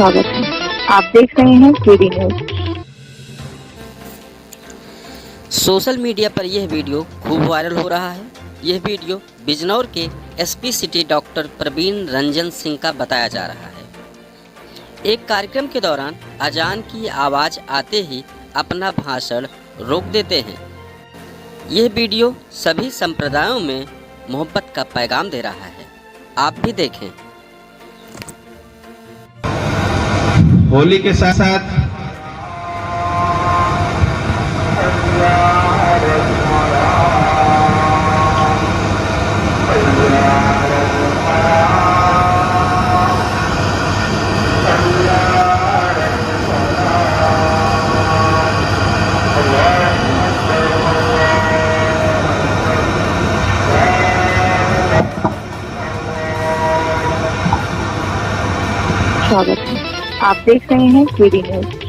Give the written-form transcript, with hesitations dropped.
स्वागत है। आप देख रहे हैं केडी न्यूज। सोशल मीडिया पर यह वीडियो खूब वायरल हो रहा है। यह वीडियो बिजनौर के SP city doctor Praveen Ranjan Singh का बताया जा रहा है। एक कार्यक्रम के दौरान अजान की आवाज़ आते ही अपना भाषण रोक देते हैं। यह वीडियो सभी संप्रदायों में मोहब्बत का पैगाम दे रहा है। आप भी देखें। होली के साथ साथ स्वागत है। आप देख रहे हैं केडी न्यूज।